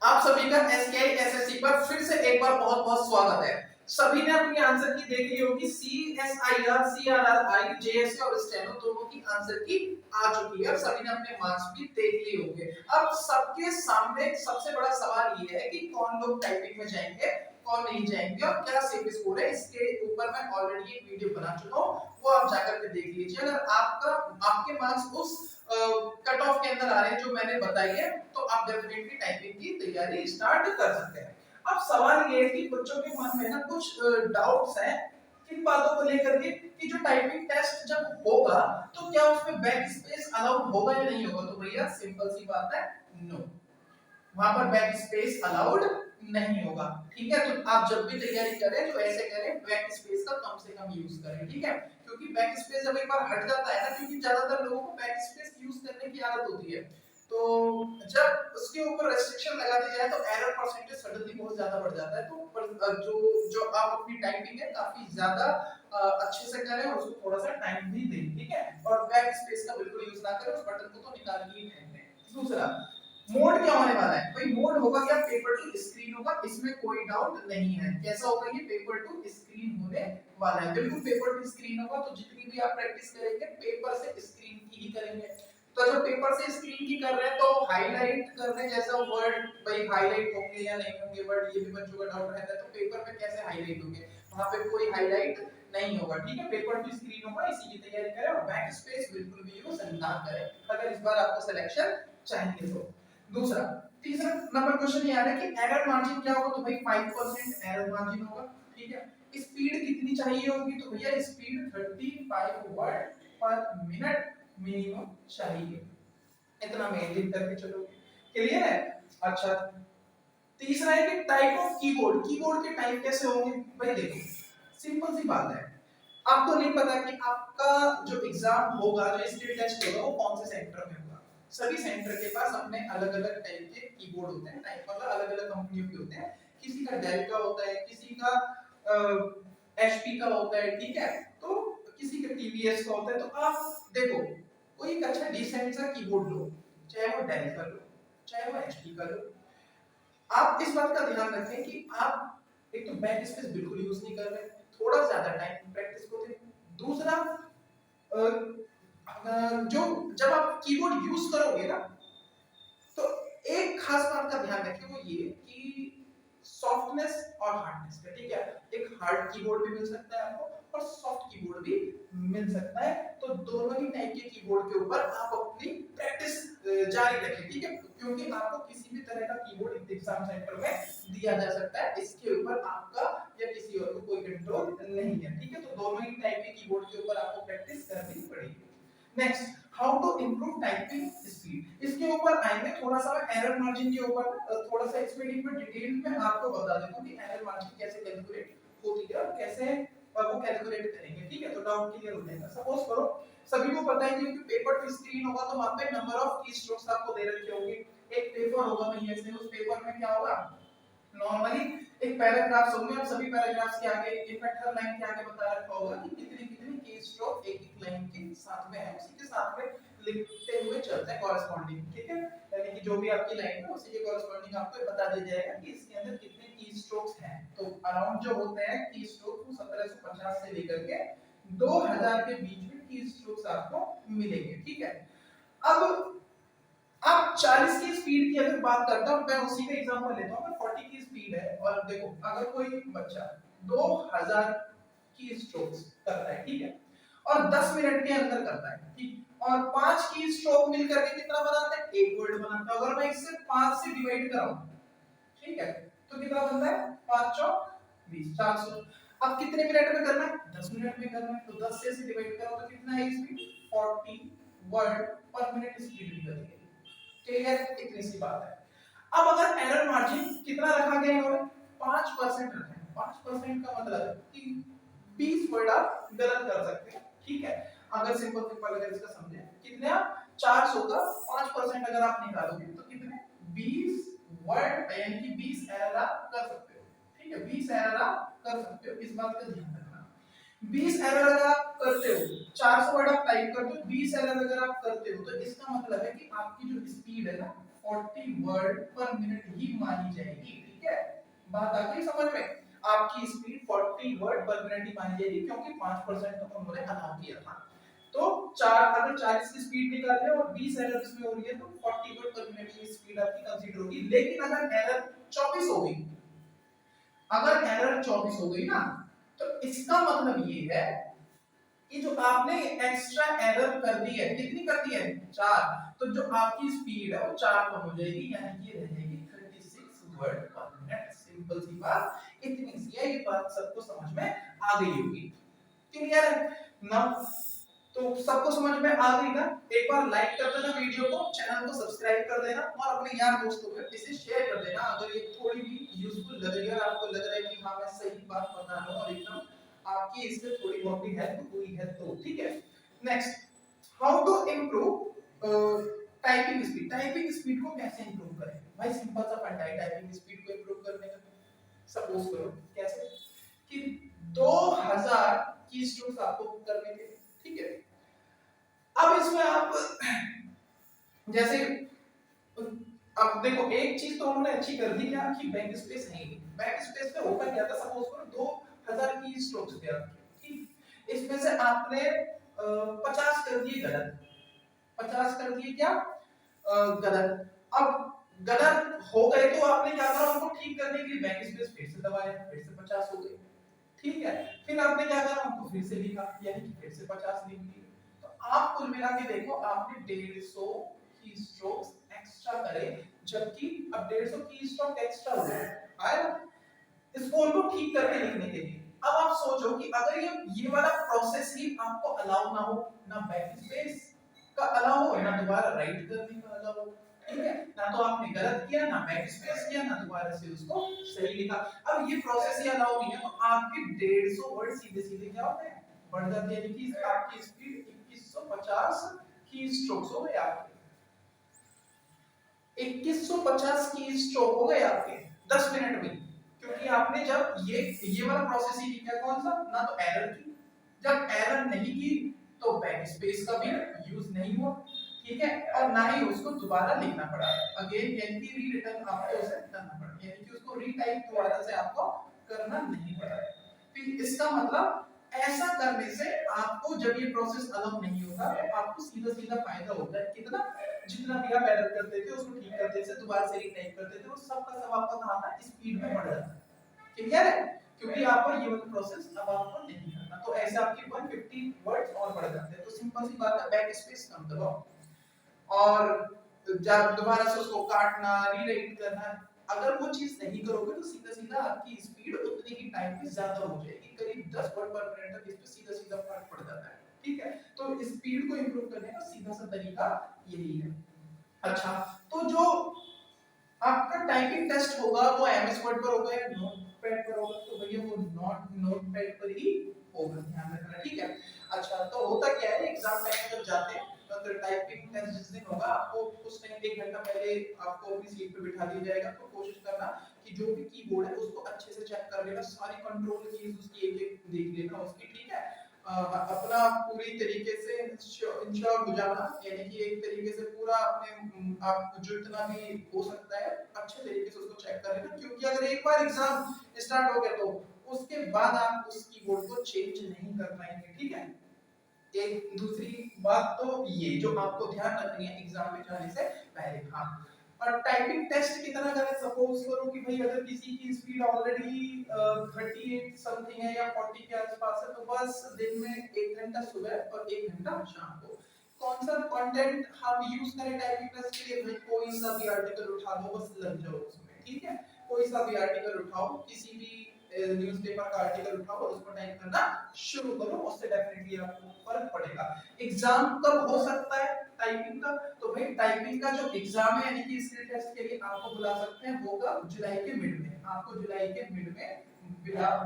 आप सभी का एसकेआई एसएससी पर फिर से एक बार बहुत बहुत स्वागत है। सभी ने अपनी आंसर की देख ली होगी। सीएसआईआर, सीआरआरआई, जेएसए और स्टेनो दोनों की आंसर की आ चुकी है और सभी ने अपने मार्क्स भी देख लिए होंगे। अब सबके सामने सबसे बड़ा सवाल ये है कि कौन लोग टाइपिंग में जाएंगे, कौन नहीं जाएंगे और क्या सेफ स्कोर है। इसके ऊपर मैं ऑलरेडी एक वीडियो बना चुका हूँ, वो आप जाकर के देख लीजिए। अगर आपके मार्क्स उस कट ऑफ के अंदर आ रहे हैं जो मैंने बताई है, तो आप डेफिनेटली टाइपिंग की तैयारी स्टार्ट कर सकते हैं। अब सवाल ये है कि बच्चों के मन में ना कुछ डाउट्स हैं किन बातों को लेकर के कि जो टाइपिंग टेस्ट जब होगा तो क्या उसमें बैक स्पेस अलाउड होगा या नहीं होगा। तो भैया सिंपल सी बात है, नो, वहां पर बैक स्पेस अलाउड नहीं होगा। ठीक है, तो आप जब भी तैयारी करें तो ऐसे करें, बैक स्पेस का कम से कम यूज करें। ठीक है, क्योंकि बैक स्पेस जब एक बार हट जाता है ना, क्योंकि ज्यादातर लोगों को बैक स्पेस यूज करने की आदत होती है, तो जब उसके ऊपर रेस्ट्रिक्शन लगा दी जाए तो एरर परसेंटेज सडनली बहुत ज्यादा बढ़ जाता है। तो जो जो आप अपनी टाइपिंग है काफी ज्यादा अच्छे से करें और उसको थोड़ा सा टाइम भी दें। ठीक है, और बैक स्पेस का बिल्कुल यूज ना करें, उस बटन को तो निकाल ही फेंक दें। दूसरा, मोड क्या होने वाला है भाई? मोड होगा क्या? पेपर टू स्क्रीन होगा, इसमें कोई डाउट नहीं है। कैसा होगा ये? पेपर टू स्क्रीन होने वाला है, बिल्कुल पेपर टू स्क्रीन होगा। तो जितनी भी आप प्रैक्टिस करेंगे पेपर से स्क्रीन की ही करेंगे। तो जब पेपर से स्क्रीन की कर रहे हैं तो हाईलाइट करने जैसा वर्ड भाई हाईलाइट होंगे या नहीं होंगे वर्ड, ये भी बच्चों का डाउट रहता है। तो पेपर पे कैसे हाईलाइट होंगे? वहां पे कोई हाईलाइट नहीं होगा। ठीक है, पेपर टू स्क्रीन होगा, इसी की तैयारी करें और बैक स्पेस बिल्कुल भी यूज ना करें अगर इस बार आपको सिलेक्शन चाहिए तो। दूसरा, तीसरा नंबर क्वेश्चन ये आ रहा है कि एरर मार्जिन क्या होगा? तो भाई 5% एरर मार्जिन होगा। ठीक है, स्पीड कितनी चाहिए होगी? तो भैया स्पीड 35 वर्ड पर मिनट मिनिमम चाहिए। इतना मेंटेन करके चलोगे, क्लियर है? अच्छा, तीसरा है कि टाइप ऑफ कीबोर्ड, कीबोर्ड के टाइप कैसे होंगे? भाई देखो, सिंपल सी बात है, आपको नहीं पता कि आपका जो एग्जाम होगा, जो स्किल टेस्ट होगा, वो कौन से सेंटर में होगा। सभी सेंटर के पास अपने अलग अलग टाइप के कीबोर्ड होते हैं, टाइप मतलब अलग अलग कंपनियों के होते हैं। किसी का डेल का होता है, किसी का एचपी का होता है। ठीक है, तो किसी का टीवीएस का होता है। तो आप देखो, कोई एक अच्छा डिसेंट सा कीबोर्ड लो, चाहे वो डेल का लो, चाहे वो एचपी का लो। आप इस बात का ध्यान रखें कि आप एक तो बैक स्पेस बिल्कुल यूज नहीं कर रहे, थोड़ा ज्यादा टाइम प्रैक्टिस को दें। दूसरा, जो जब आप कीबोर्ड यूज करोगे ना, तो एक खास बात का ध्यान रखें, वो ये कि सॉफ्टनेस और हार्डनेस का। ठीक है, एक हार्ड कीबोर्ड भी मिल सकता है आपको और सॉफ्ट कीबोर्ड भी मिल सकता है। तो दोनों ही टाइप के कीबोर्ड के ऊपर आप अपनी प्रैक्टिस जारी रखें। ठीक है, क्योंकि आपको किसी भी तरह का कीबोर्ड एग्जाम सेंटर में दिया जा सकता है, इसके ऊपर आपका या किसी और को कोई कंट्रोल नहीं है। ठीक है, तो दोनों ही टाइप के कीबोर्ड के ऊपर आपको प्रैक्टिस करनी पड़ेगी। Next, how to improve typing speed, इसके ऊपर आएंगे। थोड़ा सा एरर मार्जिन के ऊपर थोड़ा सा इसमें डिटेल में आपको बता देता हूं कि एरर मार्जिन कैसे कैलकुलेट होती है और कैसे वो कैलकुलेट करेंगे। ठीक है, तो डाउट क्लियर हो जाएगा। सपोज करो, सभी को पता है कि पेपर टू स्क्रीन होगा तो वहां पे नंबर ऑफ की स्ट्रोक्स आपको दे रखे होंगे। एक पेपर होगा भैया, इसमें उस पेपर में क्या होगा, नॉर्मली एक पैराग्राफ्स होंगे और सभी पैराग्राफ्स के आगे एक हर लाइन के आगे बता रखा होगा कि कितनी कितनी की स्ट्रोक एक एक लाइन के साथ में है, उसी के साथ में लिखते हुए चलते हैं कॉरेस्पॉन्डिंग। ठीक है, यानी कि जो भी आपकी लाइन है उसी के कॉरेस्पॉन्डिंग आपको बता दिया जाएगा कि इसके अंदर कितने की स्ट्रोक्स हैं। तो अराउंड जो होते हैं की स्ट्रोक 1750 से लेकर के 2000 के बीच में की स्ट्रोक्स आपको मिलेंगे। ठीक है, अब आप 40 की स्पीड की अगर बात करता हूं, मैं उसी का एग्जांपल लेता हूं। अगर 40 की स्पीड है और देखो अगर कोई बच्चा 2000 की स्ट्रोक्स करता है, ठीक है, और 10 मिनट के अंदर करता है, ठीक, और 5 की स्ट्रोक मिलकर के कितना बनाता है? एक वर्ड बनाता है। अगर मैं इसे 5 से डिवाइड कराऊं, ठीक है, तो कितना बनता है? 5 चौक 20, 400। अब कितने मिनट में करना है? 10 मिनट में करना है। तो 10 से इसे डिवाइड करो तो कितना है स्पीड? 40 वर्ड पर मिनट स्पीड निकल गई। क्लियर? इतनी सी बात है। अब अगर एरर मार्जिन कितना रखा गया है? 5% रखा है। 5% का मतलब कि 20 वर्ड आप गलत कर सकते हैं। ठीक है, अगर सिंपल सिंपल अगर इसका समझे, कितने? 400 का 5% अगर आप निकालोगे तो कितने? 20 वर्ड, यानी कि 20 एरर आप कर सकते हो। ठीक है, 20 एरर आप कर सकते हो, इस बात का ध्यान रखना। 20 एरर अगर आप करते हो, 400 वर्ड आप टाइप करते हो, 20 एरर अगर आप करते हो, तो इसका मतलब है कि आपकी जो स्पीड है ना, 40 वर्ड पर मिनट ही मानी जाएगी। ठीक है, बात आ गई समझ में? आपकी स्पीड 40 वर्ड पर मिनट ही मानी जाएगी क्योंकि 5% तो उन्होंने अलाउ किया था। तो चार अगर 40 की स्पीड निकाल रहे हो और 20 एरर इसमें हो रही है तो 40 वर्ड पर मिनट की स्पीड आपकी कंसीडर होगी। लेकिन अगर एरर 24 हो गई, अगर एरर 24 हो गई ना, तो इसका मतलब ये है कि जो आपने एक्स्ट्रा एरर कर दी है, कितनी कर दी है? 4। तो जो आपकी स्पीड है वो 4 कम हो जाएगी, यानी कि रह जाएगी 36 वर्ड पर मिनट। सिंपल सी बात, इतनी सी है, ये बात सबको समझ में आ गई होगी। क्लियर है ना? तो सबको समझ में आ गई ना? एक बार लाइक कर देना वीडियो को, चैनल को सब्सक्राइब कर देना और अपने यार दोस्तों को इसे शेयर कर देना अगर ये थोड़ी भी यूजफुल लग रही है और आपको लग रहा है कि हाँ मैं सही बात बता रहा हूँ और एकदम आपकी इससे थोड़ी बहुत भी हेल्प हुई है तो। ठीक है, next, how to improve typing speed. Typing speed को कैसे इंप्रूव करें? भाई सिंपल सा फंडा है टाइपिंग स्पीड को इंप्रूव करने का। सपोज करो कैसे कि 2000 की स्ट्रोक्स आपको करने थे। ठीक है, अब इसमें आप जैसे अब देखो एक चीज तो उन्होंने अच्छी कर दी क्या कि बैक स्पेस है। बैक स्पेस पे होता क्या था, सपोज करो 2000 की स्ट्रोक्स थे आपके, ठीक, इसमें से आपने 50 कर दिए गलत, 50 कर दिए क्या गलत। अब गलत हो गए तो आपने क्या करा, उनको ठीक करने के लिए बैक स्पेस फिर से दबाया, फिर से 50 हो गए। ठीक है, फिर आपने क्या करा, उनको फिर से लिखा, यानी कि फिर से 50 लिख दिए। तो आप कुल मिला के देखो आपने 150 की स्ट्रोक्स एक्स्ट्रा करे, जबकि अब 150 की स्ट्रोक एक्स्ट्रा हुआ है इसको उनको ठीक करके लिखने के लिए। अब आप सोचो कि अगर ये वाला प्रोसेस ही आपको अलाउ ना हो, ना बैक स्पेस का अलाउ हो, ना दोबारा राइट करने का अलाउ हो, ठीक है, ना तो आपने गलत किया, ना बैक स्पेस किया, ना दोबारा से उसको सही लिखा। अब ये प्रोसेस ही अलाउ नहीं है तो आपके 150 वर्ड सीधे सीधे क्या होते हैं, बढ़ जाते हैं, यानी कि आपकी स्पीड 2150 की स्ट्रोक्स हो गए आपके, 2150 की स्ट्रोक हो गए आपके 10 मिनट में। क्योंकि आपने जब ये वाला प्रोसेस ही किया, कौन सा, ना तो एरर की, जब एरर नहीं की तो बैक स्पेस का भी यूज नहीं हुआ, ठीक है, और ना ही उसको दोबारा लिखना पड़ा अगेन, यानी कि रीरिटर्न आपको उसे करना पड़ा, यानी कि उसको रीटाइप दोबारा से आपको करना नहीं पड़ा। फिर इसका मतलब ऐसा करने से आपको जब ये प्रोसेस अलाउ नहीं होगा तो आपको सीधा सीधा फायदा होता है, कितना, जितना भी आप एरर करते थे उसको ठीक करते थे, दोबारा से रीटाइप करते थे, वो सब का सब आपका कहां था, स्पीड में बढ़ जाता है। क्लियर है? क्योंकि आपको ये वाला प्रोसेस अब आपको नहीं करना, तो ऐसे आपके 150 वर्ड्स और बढ़ जाते हैं। तो सिंपल सी बात है, बैक स्पेस कम दबाओ और जब दोबारा से उसको काटना, रीराइट करना, अगर वो चीज नहीं करोगे तो सीधा सीधा आपकी स्पीड उतनी ही टाइम में ज्यादा हो जाएगी, करीब 10 वर्ड पर मिनट तक इस पे सीधा सीधा फर्क पड़ जाता है। ठीक है, तो स्पीड को इंप्रूव करने का सीधा सा तरीका यही है। अच्छा, तो जो आपका टाइपिंग टेस्ट होगा वो एमएस वर्ड पर होगा या नोटपैड पर होगा, तो भैया वो नोटपैड पर ही होगा, ध्यान रखना। ठीक है, अच्छा तो होता क्या है, एग्जाम टाइम जब जाते हैं तो टाइपिंग टेस्ट जिस दिन होगा आपको उस टाइम 1 घंटा पहले आपको अपनी सीट पे बिठा दिया जाएगा। तो कोशिश करना कि जो भी कीबोर्ड है उसको अच्छे से चेक कर लेना, सारी कंट्रोल कीज उसकी एक-एक देख लेना उसकी, ठीक है, अपना पूरी तरीके से इंश्योर हो जाना, यानी कि एक तरीके से पूरा अपने आप जितना भी हो सकता है अच्छे तरीके से उसको चेक कर लेना, क्योंकि अगर एक बार एग्जाम स्टार्ट हो गया तो उसके बाद आप उस कीबोर्ड को चेंज नहीं कर पाएंगे। ठीक है, एक दूसरी बात तो ये जो आपको ध्यान रखनी है एग्जाम में जाने से पहले। हाँ, और टाइपिंग टेस्ट की तरह अगर सपोज करो कि भाई अगर किसी की स्पीड ऑलरेडी 38 समथिंग है या 40 के आसपास है, तो बस दिन में 1 घंटा सुबह और 1 घंटा शाम को कौन सा कंटेंट हम यूज करें टाइपिंग टेस्ट के लिए, भाई कोई सा भी आर्टिकल उठा लो, बस लग जाओ उसमें। ठीक है, कोई सा भी आर्टिकल उठाओ, किसी भी न्यूज़पेपर का आर्टिकल उठाओ और उसको टाइप करना शुरू करो, उससे डेफिनेटली आपको फर्क पड़ेगा। एग्जाम कब हो सकता है टाइपिंग का, तो भाई टाइपिंग का जो एग्जाम है यानी कि स्किल टेस्ट के लिए आपको बुला सकते हैं, वो कब, जुलाई के मिड में, आपको जुलाई के मिड में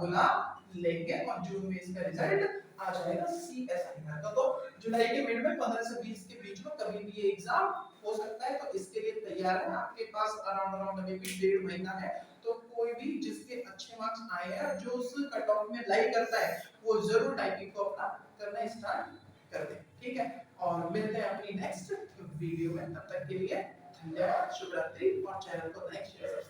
बुला लेंगे और जून में इसका रिजल्ट आ जाएगा सीएसआईआर का। तो जुलाई के मिड में 15 से 20 के बीच में कभी भी ये एग्जाम हो सकता है, तो इसके लिए तैयार है, आपके पास अराउंड अभी भी 1.5 महीना है। तो कोई भी जिसके अच्छे मार्क्स आए हैं, जो उस कट ऑफ में लाइक करता है, वो जरूर टाइपिंग को अपना करना स्टार्ट कर दे। ठीक है, और मिलते हैं अपनी नेक्स्ट वीडियो में, तब तक के लिए धन्यवाद, शुभ रात्रि और चैनल को लाइक शेयर